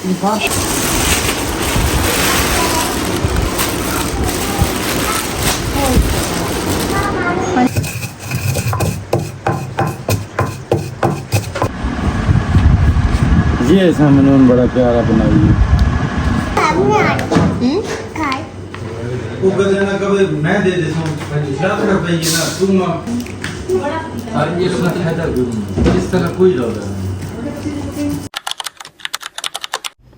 ये सामने बड़ा प्यारा बनाई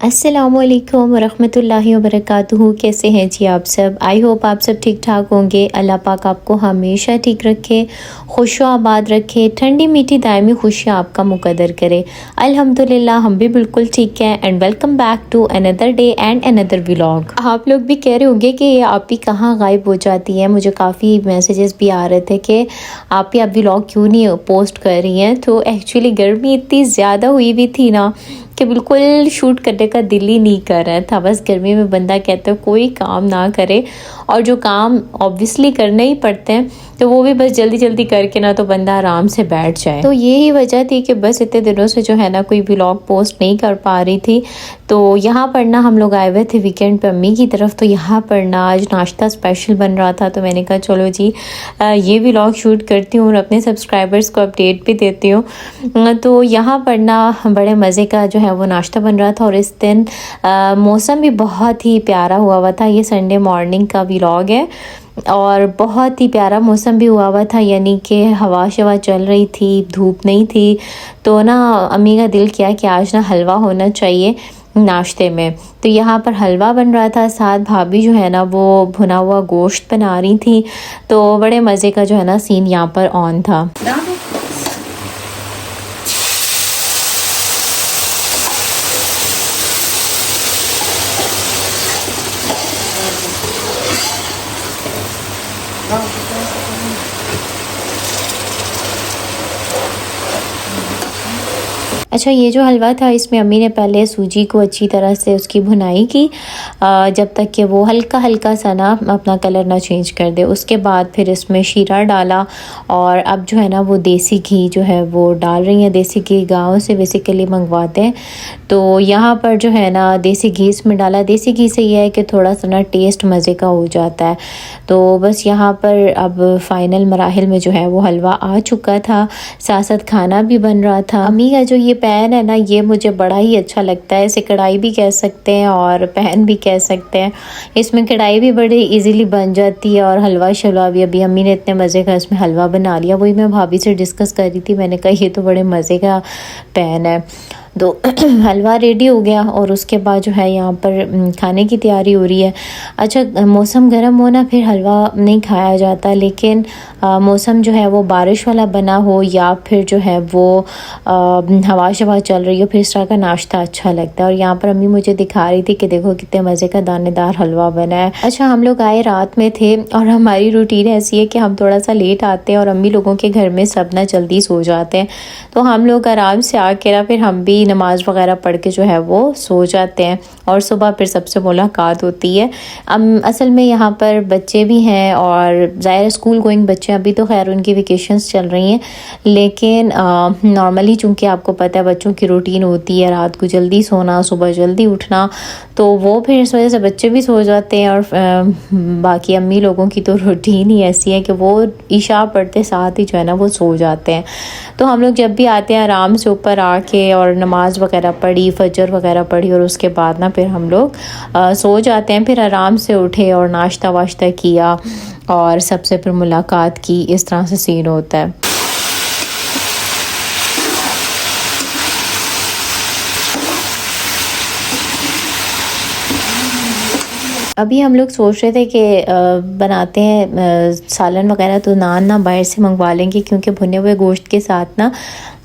अस्सलामुअलैकुम वरहमतुल्लाहि वबरकातुहू। कैसे हैं जी आप सब? आई होप आप सब ठीक ठाक होंगे। अल्लाह पाक आपको हमेशा ठीक रखे, खुश आबाद रखे, ठंडी मीठी दायमी खुशियाँ आपका मुकद्दर करे। अल्हम्दुलिल्लाह हम भी बिल्कुल ठीक हैं। And welcome back to another day and another vlog. आप लोग भी कह रहे होंगे कि आप भी कहाँ गायब हो जाती हैं। मुझे काफ़ी मैसेजेस भी आ रहे थे कि आप भी अब व्लॉग क्यों नहीं पोस्ट कर रही हैं। तो एक्चुअली गर्मी इतनी ज़्यादा हुई हुई थी ना कि बिल्कुल शूट करने का दिल ही नहीं कर रहा था। बस गर्मी में बंदा कहता है कोई काम ना करे, और जो काम ऑब्वियसली करने ही पड़ते हैं तो वो भी बस जल्दी जल्दी करके ना तो बंदा आराम से बैठ जाए। तो यही वजह थी कि बस इतने दिनों से जो है ना कोई व्लॉग पोस्ट नहीं कर पा रही थी। तो यहाँ पर ना हम लोग आए हुए थे वीकेंड पे अम्मी की तरफ। तो यहाँ पर ना आज नाश्ता स्पेशल बन रहा था। तो मैंने कहा चलो जी ये व्लॉग शूट करती हूँ और अपने सब्सक्राइबर्स को अपडेट भी देती हूँ। तो यहाँ पर ना बड़े मज़े का जो है वो नाश्ता बन रहा था। और इस दिन मौसम भी बहुत ही प्यारा हुआ था। ये संडे मॉर्निंग का व्लॉग है और बहुत ही प्यारा मौसम भी हुआ था, यानी कि हवा शवा चल रही थी, धूप नहीं थी। तो ना अम्मी का दिल किया कि आज ना हलवा होना चाहिए नाश्ते में। तो यहाँ पर हलवा बन रहा था, साथ भाभी जो है ना वो भुना हुआ गोश्त बना रही थी। तो बड़े मज़े का जो है ना सीन यहाँ पर ऑन था। अच्छा, ये जो हलवा था इसमें अम्मी ने पहले सूजी को अच्छी तरह से उसकी भुनाई की जब तक कि वो हल्का हल्का सा ना अपना कलर ना चेंज कर दे। उसके बाद फिर इसमें शीरा डाला और अब जो है ना वो देसी घी जो है वो डाल रही हैं। देसी घी गाँव से बेसिकली मंगवाते हैं। तो यहाँ पर जो है ना देसी घी इसमें डाला। देसी घी से ये है कि थोड़ा सा ना टेस्ट मज़े का हो जाता है। तो बस यहाँ पर अब फ़ाइनल मराहिल में जो है वो हलवा आ चुका था, साथ साथ खाना भी बन रहा था। अम्मी का जो ये पैन है ना ये मुझे बड़ा ही अच्छा लगता है। इसे कढ़ाई भी कह सकते हैं और पैन भी कह सकते हैं। इसमें कढ़ाई भी बड़ी इजीली बन जाती है और हलवा शलवा भी। अभी अम्मी ने इतने मज़े का इसमें हलवा बना लिया। वही मैं भाभी से डिस्कस कर रही थी, मैंने कहा ये तो बड़े मज़े का पैन है। तो हलवा रेडी हो गया और उसके बाद जो है यहाँ पर खाने की तैयारी हो रही है। अच्छा, मौसम गर्म हो ना फिर हलवा नहीं खाया जाता, लेकिन मौसम जो है वो बारिश वाला बना हो या फिर जो है वो हवा शवा चल रही हो, फिर इस तरह का नाश्ता अच्छा लगता है। और यहाँ पर अम्मी मुझे दिखा रही थी कि देखो कितने मज़े का दानेदार हलवा बना है। अच्छा, हम लोग आए रात में थे और हमारी रूटीन ऐसी है कि हम थोड़ा सा लेट आते हैं और अम्मी लोगों के घर में सब ना जल्दी सो जाते हैं। तो हम लोग आराम से आके ना फिर हम भी नमाज़ वगैरह पढ़ के जो है वो सो जाते हैं और सुबह फिर सबसे मुलाकात होती है। असल में यहाँ पर बच्चे भी हैं और ज़ाहिर स्कूल गोइंग बच्चे, अभी तो खैर उनकी वेकेशंस चल रही हैं, लेकिन नॉर्मली चूँकि आपको पता है बच्चों की रूटीन होती है रात को जल्दी सोना, सुबह जल्दी उठना, तो वो फिर इस वजह से बच्चे भी सो जाते हैं। और बाकी अम्मी लोगों की तो रूटीन ही ऐसी है कि वो इशा पढ़ते साथ ही जो है ना वो सो जाते हैं। तो हम लोग जब भी आते हैं आराम से ऊपर आके और नमाज वगैरह पढ़ी, फजर वगैरह पढ़ी और उसके बाद ना फिर हम लोग सो जाते हैं। फिर आराम से उठे और नाश्ता वाश्ता किया और सबसे फिर मुलाकात की। इस तरह से सीन होता है। अभी हम लोग सोच रहे थे कि बनाते हैं सालन वगैरह, तो नान ना बाहर से मंगवा लेंगे क्योंकि भुने हुए गोश्त के साथ ना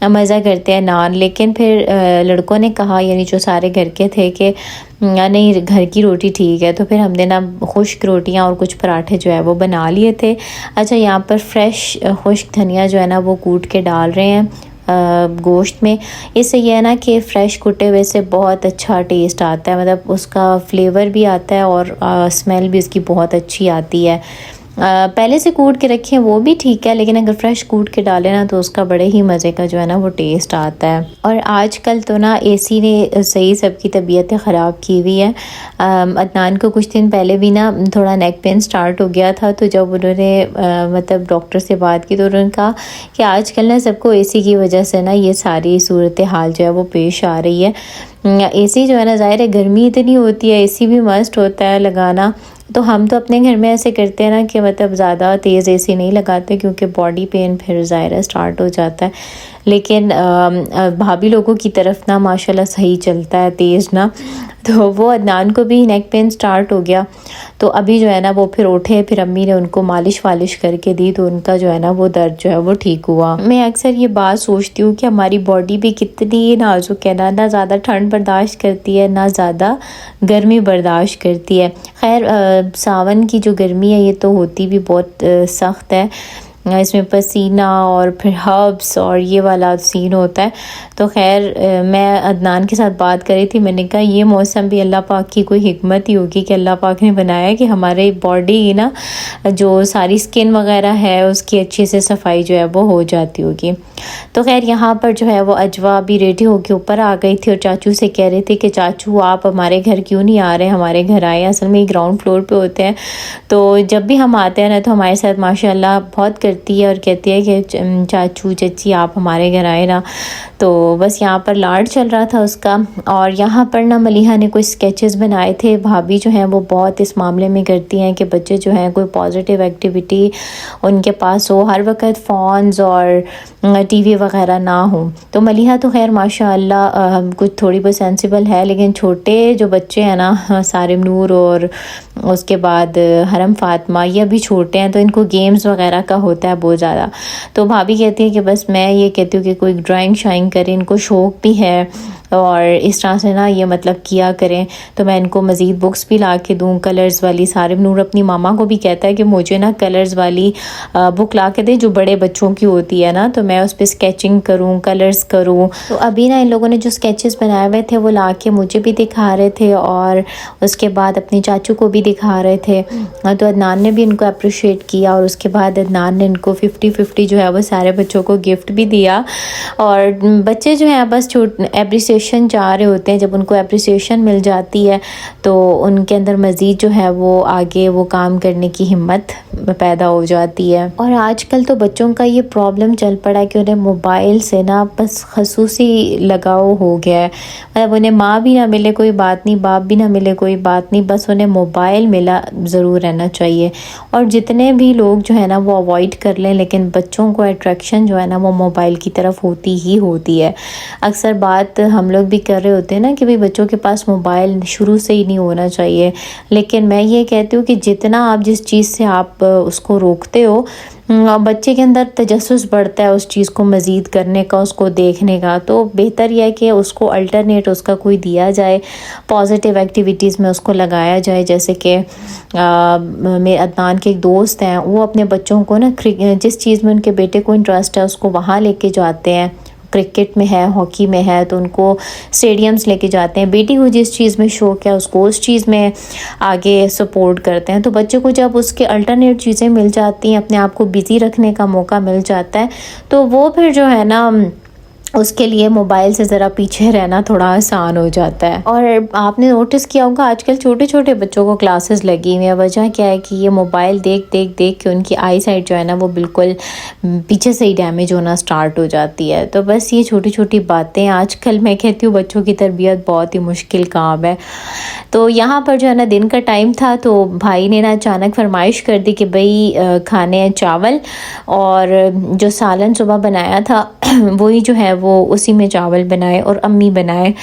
मज़ा करते हैं नान। लेकिन फिर लड़कों ने कहा, यानी जो सारे घर के थे, कि नहीं घर की रोटी ठीक है। तो फिर हमने ना खुश्क रोटियां और कुछ पराठे जो है वो बना लिए थे। अच्छा, यहाँ पर फ्रेश खुश्क धनिया जो है ना वो कूट के डाल रहे हैं गोश्त में। इससे यह है ना कि फ़्रेश कुटे हुए से बहुत अच्छा टेस्ट आता है, मतलब उसका फ्लेवर भी आता है और स्मेल भी उसकी बहुत अच्छी आती है। पहले से कूट के रखें वो भी ठीक है, लेकिन अगर फ्रेश कूट के डालें ना तो उसका बड़े ही मज़े का जो है ना वो टेस्ट आता है। और आजकल तो ना एसी ने सही सबकी तबीयतें ख़राब की हुई है। अदनान को कुछ दिन पहले भी ना थोड़ा नेक पेन स्टार्ट हो गया था, तो जब उन्होंने मतलब डॉक्टर से बात की तो उन्होंने कहा कि आजकल ना सबको एसी की वजह से ना ये सारी सूरत हाल जो है वो पेश आ रही है। एसी जो है ना, ज़ाहिर है गर्मी इतनी होती है, एसी भी मस्ट होता है लगाना। तो हम तो अपने घर में ऐसे करते हैं ना कि मतलब ज़्यादा तेज़ एसी नहीं लगाते, क्योंकि बॉडी पेन फिर ज़ाहिर स्टार्ट हो जाता है। लेकिन भाभी लोगों की तरफ ना माशाल्लाह सही चलता है तेज़ ना, तो वो अदनान को भी नेक पेन स्टार्ट हो गया। तो अभी जो है ना वो फिर उठे, फिर अम्मी ने उनको मालिश वालिश करके दी, तो उनका जो है ना वो दर्द जो है वो ठीक हुआ। मैं अक्सर ये बात सोचती हूँ कि हमारी बॉडी भी कितनी नाजुक है ना ज़्यादा ठंड बर्दाश्त करती है ना ज़्यादा गर्मी बर्दाश्त करती है। खैर सावन की जो गर्मी है ये तो होती भी बहुत सख्त है, इसमें पसीना और फिर हर्ब्स और ये वाला सीन होता है। तो खैर मैं अदनान के साथ बात करी थी, मैंने कहा ये मौसम भी अल्लाह पाक की कोई हिकमत ही होगी कि अल्लाह पाक ने बनाया कि हमारे बॉडी की ना जो सारी स्किन वगैरह है उसकी अच्छे से सफाई जो है वो हो जाती होगी। तो खैर यहाँ पर जो है वो अजवा भी रेडी होके ऊपर आ गई थी और चाचू से कह रही थी कि चाचू आप हमारे घर क्यों नहीं आ रहे, हमारे घर आए। असल में ग्राउंड फ्लोर पे होते हैं, तो जब भी हम आते हैं ना तो हमारे साथ माशाल्लाह बहुत करती है और कहती है कि चाचू चाची आप हमारे घर आए ना। तो बस यहाँ पर लाड चल रहा था उसका। और यहाँ पर ना मलिहा ने कुछ स्केचेस बनाए थे। भाभी जो हैं वो बहुत इस मामले में करती हैं कि बच्चे जो हैं कोई पॉजिटिव एक्टिविटी उनके पास हो, हर वक्त फ़ोन्स और टीवी वगैरह ना हो। तो मलिहा तो खैर माशाअल्लाह कुछ थोड़ी बहुत सेंसिबल है, लेकिन छोटे जो बच्चे हैं ना सारिम नूर और उसके बाद हरम फातिमा, ये अभी छोटे हैं तो इनको गेम्स वगैरह का होता है बहुत ज़्यादा। तो भाभी कहती है कि बस मैं ये कहती हूँ कि कोई ड्राइंग शाइंग करें, इनको शौक़ भी है और इस तरह से ना ये मतलब किया करें। तो मैं इनको मज़ीद बुक्स भी ला के दूँ कलर्स वाली। सारिम नूर अपनी मामा को भी कहता है कि मुझे ना कलर्स वाली बुक ला के दें जो बड़े बच्चों की होती है ना, तो मैं उस पर स्केचिंग करूँ, कलर्स करूँ। तो अभी ना इन लोगों ने जो स्केचेस बनाए हुए थे वो ला के मुझे भी दिखा रहे थे और उसके बाद अपने चाचू को भी दिखा रहे थे। तो अदनान ने भी इनको अप्रिशिएट किया और उसके बाद अदनान ने इनको 50-50 जो है वो सारे बच्चों को गिफ्ट भी दिया। और बच्चे जो हैं बस एप्रिसिएशन चाह रहे होते हैं। जब उनको एप्रिसिएशन मिल जाती है तो उनके अंदर मज़ीद जो है वो आगे वो काम करने की हिम्मत पैदा हो जाती है। और आजकल तो बच्चों का ये प्रॉब्लम चल पड़ा है कि उन्हें मोबाइल से ना बस खसूसी लगाव हो गया है। मतलब उन्हें माँ भी ना मिले कोई बात नहीं, बाप भी ना मिले कोई बात नहीं, बस उन्हें मोबाइल मिला ज़रूर रहना चाहिए। और जितने भी लोग जो है ना वो अवॉइड कर लें, लेकिन बच्चों को अट्रैक्शन जो है ना वो मोबाइल की तरफ होती ही होती है। अक्सर बात हम लोग भी कर रहे होते हैं ना कि भाई बच्चों के पास मोबाइल शुरू से ही नहीं होना चाहिए, लेकिन मैं ये कहती हूँ कि जितना आप जिस चीज़ से आप उसको रोकते हो बच्चे के अंदर तजस्सुस बढ़ता है उस चीज़ को मज़ीद करने का, उसको देखने का। तो बेहतर यह है कि उसको अल्टरनेट उसका कोई दिया जाए, पॉजिटिव एक्टिविटीज़ में उसको लगाया जाए। जैसे कि मेरे अदनान के एक दोस्त हैं, वो अपने बच्चों को ना जिस चीज़ में उनके बेटे को इंटरेस्ट है उसको वहाँ लेके जाते हैं। क्रिकेट में है, हॉकी में है, तो उनको स्टेडियम्स लेके जाते हैं। बेटी को जिस चीज़ में शौक़ है उसको उस चीज़ में आगे सपोर्ट करते हैं। तो बच्चे को जब उसके अल्टरनेट चीज़ें मिल जाती हैं, अपने आप को बिज़ी रखने का मौका मिल जाता है, तो वो फिर जो है ना उसके लिए मोबाइल से ज़रा पीछे रहना थोड़ा आसान हो जाता है। और आपने नोटिस किया होगा आजकल छोटे छोटे बच्चों को क्लासेस लगी हुई है। वजह क्या है कि ये मोबाइल देख के उनकी आई साइट जो है ना वो बिल्कुल पीछे से ही डैमेज होना स्टार्ट हो जाती है। तो बस ये छोटी छोटी बातें आजकल मैं कहती हूँ बच्चों की तरबियत बहुत ही मुश्किल काम है। तो यहाँ पर जो है ना दिन का टाइम था, तो भाई ने ना अचानक फरमाइश कर दी कि भाई खाने हैं चावल, और जो सालन सुबह बनाया था वही जो है वो उसी में चावल बनाए और अम्मी बनाए।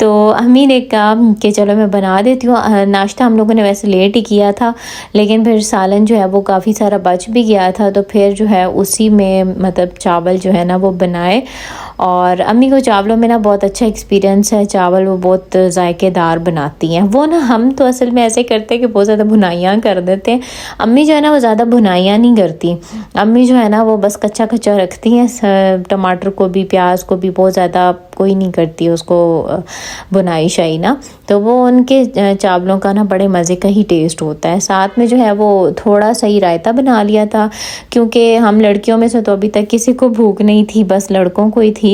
तो अम्मी ने कहा कि चलो मैं बना देती हूँ। नाश्ता हम लोगों ने वैसे लेट ही किया था, लेकिन फिर सालन जो है वो काफ़ी सारा बच भी गया था, तो फिर जो है उसी में मतलब चावल जो है ना वो बनाए और अम्मी को चावलों में ना बहुत अच्छा एक्सपीरियंस है, चावल वो बहुत जायकेदार बनाती हैं। वो ना हम तो असल में ऐसे करते हैं कि बहुत ज़्यादा भुनाइयाँ कर देते हैं। अम्मी जो है ना वो ज़्यादा भुनाइयाँ नहीं करती, अम्मी जो है ना वो बस कच्चा कच्चा रखती हैं। टमाटर को भी प्याज को भी बहुत ज़्यादा कोई नहीं करती है उसको बुनाई शाई ना, तो वो उनके चावलों का ना बड़े मज़े का ही टेस्ट होता है। साथ में जो है वो थोड़ा सा ही रायता बना लिया था, क्योंकि हम लड़कियों में से तो अभी तक किसी को भूख नहीं थी, बस लड़कों को ही थी।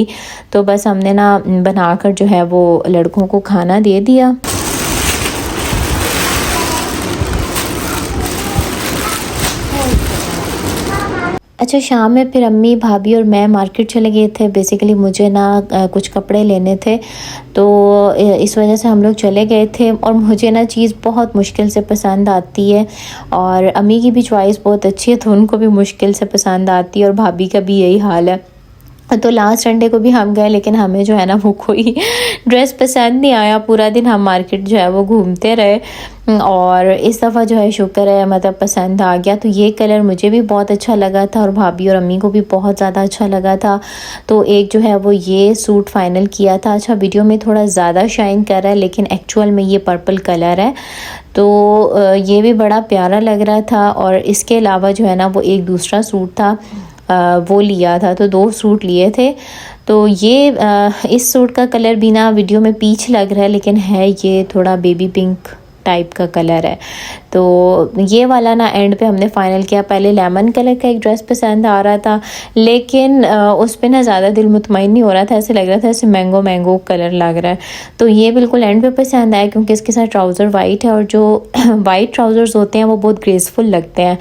तो बस हमने ना बनाकर जो है वो लड़कों को खाना दे दिया। अच्छा, शाम में फिर अम्मी भाभी और मैं मार्केट चले गए थे। बेसिकली मुझे ना कुछ कपड़े लेने थे, तो इस वजह से हम लोग चले गए थे। और मुझे ना चीज़ बहुत मुश्किल से पसंद आती है, और अम्मी की भी चॉइस बहुत अच्छी है तो उनको भी मुश्किल से पसंद आती है, और भाभी का भी यही हाल है। तो लास्ट संडे को भी हम गए, लेकिन हमें जो है ना वो कोई ड्रेस पसंद नहीं आया। पूरा दिन हम मार्केट जो है वो घूमते रहे, और इस दफ़ा जो है शुक्र है मतलब पसंद आ गया। तो ये कलर मुझे भी बहुत अच्छा लगा था, और भाभी और अम्मी को भी बहुत ज़्यादा अच्छा लगा था। तो एक जो है वो ये सूट फ़ाइनल किया था। अच्छा, वीडियो में थोड़ा ज़्यादा शाइन कर रहा है, लेकिन एक्चुअल में ये पर्पल कलर है। तो ये भी बड़ा प्यारा लग रहा था। और इसके अलावा जो है ना वो एक दूसरा सूट था, वो लिया था। तो 2 सूट लिए थे। तो ये इस सूट का कलर भी ना वीडियो में पीच लग रहा है, लेकिन है ये थोड़ा बेबी पिंक टाइप का कलर है। तो ये वाला ना एंड पे हमने फ़ाइनल किया। पहले लेमन कलर का एक ड्रेस पसंद आ रहा था, लेकिन उस पे ना ज़्यादा दिल मुतमईन नहीं हो रहा था, ऐसे लग रहा था ऐसे मैंगो कलर लग रहा है। तो ये बिल्कुल एंड पे पसंद आया, क्योंकि इसके साथ ट्राउज़र वाइट है, और जो वाइट ट्राउज़र्स होते हैं वो बहुत ग्रेसफुल लगते हैं।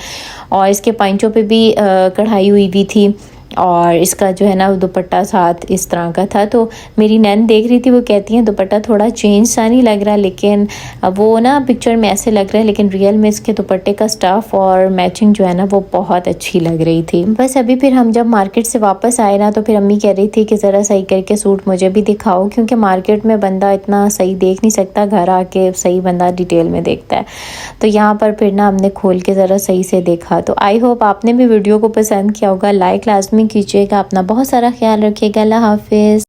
और इसके पाइंचों पे भी कढ़ाई हुई भी थी, और इसका जो है ना दुपट्टा साथ इस तरह का था। तो मेरी नैन देख रही थी, वो कहती हैं दुपट्टा थोड़ा चेंज सा नहीं लग रहा, लेकिन वो ना पिक्चर में ऐसे लग रहा है, लेकिन रियल में इसके दुपट्टे का स्टफ़ और मैचिंग जो है ना वो बहुत अच्छी लग रही थी। बस अभी फिर हम जब मार्केट से वापस आए ना, तो फिर अम्मी कह रही थी कि ज़रा सही करके सूट मुझे भी दिखाओ, क्योंकि मार्केट में बंदा इतना सही देख नहीं सकता, घर आके सही बंदा डिटेल में देखता है। तो यहाँ पर फिर ना हमने खोल के ज़रा सही से देखा। तो आई होप आपने भी वीडियो को पसंद किया होगा। लाइक लाजमी कीजिएगा। अपना बहुत सारा ख्याल रखिएगा। अल्लाह हाफिज़।